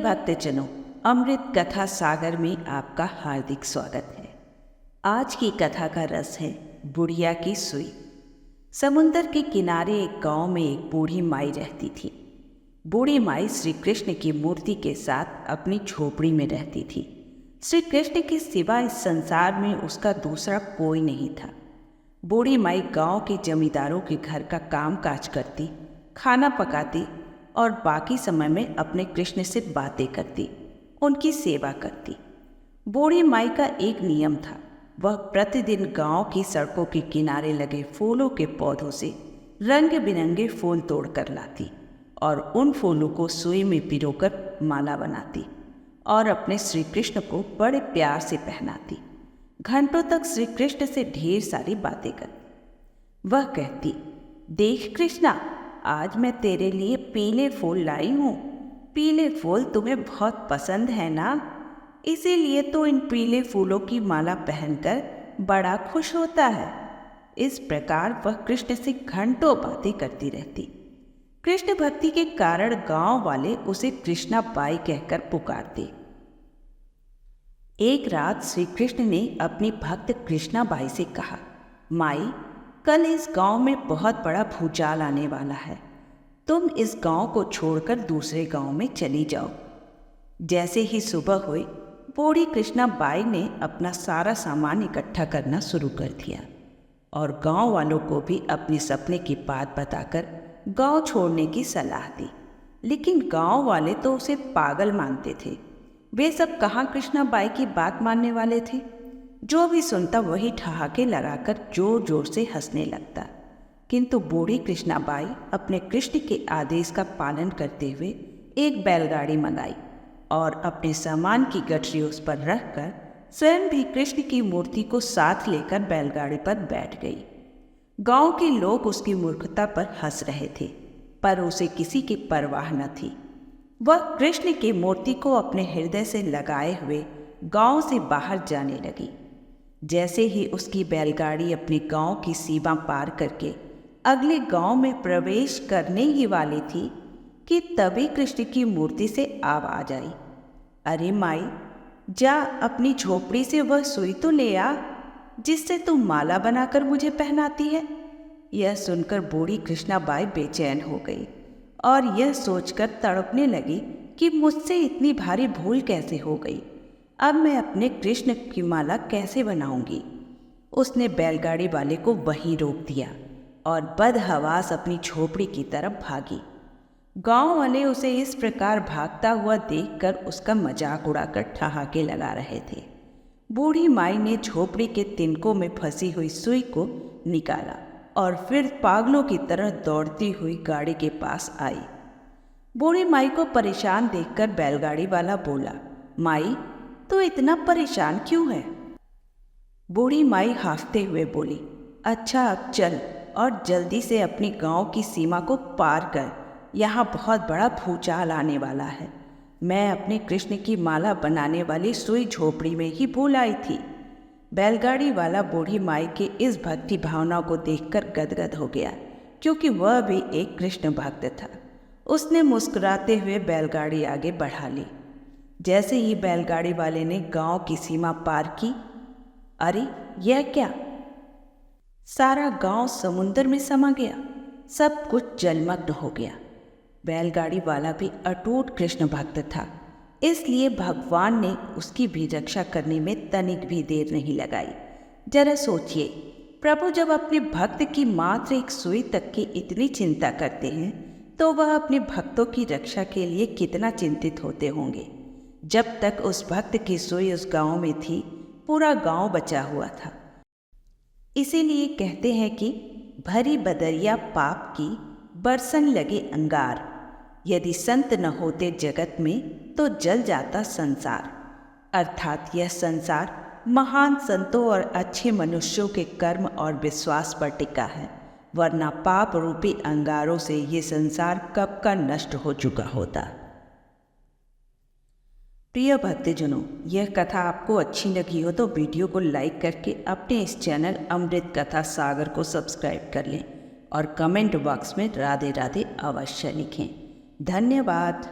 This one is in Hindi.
भक्तजनों, अमृत कथा सागर में आपका हार्दिक स्वागत है। आज की कथा का रस है बुढ़िया की सुई। समुंदर के किनारे एक गांव में एक बूढ़ी माई रहती थी। बूढ़ी माई श्री कृष्ण की मूर्ति के साथ अपनी झोपड़ी में रहती थी। श्री कृष्ण के सिवा इस संसार में उसका दूसरा कोई नहीं था। बूढ़ी माई गांव के जमींदारों के घर का काम काज करती, खाना पकाती और बाकी समय में अपने कृष्ण से बातें करती, उनकी सेवा करती। बूढ़ी माई का एक नियम था, वह प्रतिदिन गांव की सड़कों के किनारे लगे फूलों के पौधों से रंग बिरंगे फूल तोड़ कर लाती और उन फूलों को सुई में पिरोकर माला बनाती और अपने श्री कृष्ण को बड़े प्यार से पहनाती। घंटों तक श्री कृष्ण से ढेर सारी बातें करती। वह कहती, देख कृष्णा, आज मैं तेरे लिए पीले फूल लाई हूँ। पीले फूल तुम्हें बहुत पसंद है ना, इसीलिए तो इन पीले फूलों की माला पहनकर बड़ा खुश होता है। इस प्रकार वह कृष्ण से घंटों बातें करती रहती। कृष्ण भक्ति के कारण गांव वाले उसे कृष्णा बाई कहकर पुकारते। एक रात श्री कृष्ण ने अपनी भक्त कृष्णा बाई से कहा, माई, कल इस गांव में बहुत बड़ा भूचाल आने वाला है। तुम इस गांव को छोड़कर दूसरे गांव में चली जाओ। जैसे ही सुबह हुई, बूढ़ी कृष्णा बाई ने अपना सारा सामान इकट्ठा करना शुरू कर दिया और गांव वालों को भी अपने सपने की बात बताकर गांव छोड़ने की सलाह दी। लेकिन गांव वाले तो उसे पागल मानते थे। वे सब कहाँ कृष्णा बाई की बात मानने वाले थे। जो भी सुनता वही ठहाके लगाकर जोर जोर से हंसने लगता। किंतु बूढ़ी कृष्णा बाई अपने कृष्ण के आदेश का पालन करते हुए एक बैलगाड़ी मंगाई और अपने सामान की गठरी उस पर रखकर स्वयं भी कृष्ण की मूर्ति को साथ लेकर बैलगाड़ी पर बैठ गई। गांव के लोग उसकी मूर्खता पर हंस रहे थे, पर उसे किसी की परवाह न थी। वह कृष्ण की मूर्ति को अपने हृदय से लगाए हुए गांव से बाहर जाने लगी। जैसे ही उसकी बैलगाड़ी अपने गांव की सीमा पार करके अगले गांव में प्रवेश करने ही वाली थी कि तभी कृष्ण की मूर्ति से आवाज आई, अरे माई, जा अपनी झोपड़ी से वह सुई तो ले आ जिससे तुम माला बनाकर मुझे पहनाती है। यह सुनकर बूढ़ी कृष्णा बाई बेचैन हो गई और यह सोचकर तड़पने लगी कि मुझसे इतनी भारी भूल कैसे हो गई। अब मैं अपने कृष्ण की माला कैसे बनाऊंगी। उसने बैलगाड़ी वाले को वहीं रोक दिया और बदहवास अपनी झोपड़ी की तरफ भागी। गांव वाले उसे इस प्रकार भागता हुआ देखकर उसका मजाक उड़ाकर ठहाके लगा रहे थे। बूढ़ी माई ने झोपड़ी के तिनकों में फंसी हुई सुई को निकाला और फिर पागलों की तरह दौड़ती हुई गाड़ी के पास आई। बूढ़ी माई को परेशान देखकर बैलगाड़ी वाला बोला, माई, तो इतना परेशान क्यों है। बूढ़ी माई हांफते हुए बोली, अच्छा अब चल और जल्दी से अपनी गांव की सीमा को पार कर, यहाँ बहुत बड़ा भूचाल आने वाला है। मैं अपने कृष्ण की माला बनाने वाली सुई झोपड़ी में ही भूल आई थी। बैलगाड़ी वाला बूढ़ी माई के इस भक्ति भावना को देखकर गदगद हो गया, क्योंकि वह भी एक कृष्ण भक्त था। उसने मुस्कुराते हुए बैलगाड़ी आगे बढ़ा ली। जैसे ही बैलगाड़ी वाले ने गांव की सीमा पार की, अरे यह क्या, सारा गांव समुंदर में समा गया। सब कुछ जलमग्न हो गया। बैलगाड़ी वाला भी अटूट कृष्ण भक्त था, इसलिए भगवान ने उसकी भी रक्षा करने में तनिक भी देर नहीं लगाई। जरा सोचिए, प्रभु जब अपने भक्त की मात्र एक सुई तक की इतनी चिंता करते हैं तो वह अपने भक्तों की रक्षा के लिए कितना चिंतित होते होंगे। जब तक उस भक्त की सुई उस गांव में थी, पूरा गांव बचा हुआ था। इसीलिए कहते हैं कि भरी बदरिया पाप की, बरसन लगे अंगार। यदि संत न होते जगत में तो जल जाता संसार। अर्थात यह संसार महान संतों और अच्छे मनुष्यों के कर्म और विश्वास पर टिका है, वरना पाप रूपी अंगारों से ये संसार कब का नष्ट हो चुका होता। प्रिय भक्तजनों, यह कथा आपको अच्छी लगी हो तो वीडियो को लाइक करके अपने इस चैनल अमृत कथा सागर को सब्सक्राइब कर लें और कमेंट बॉक्स में राधे राधे अवश्य लिखें। धन्यवाद।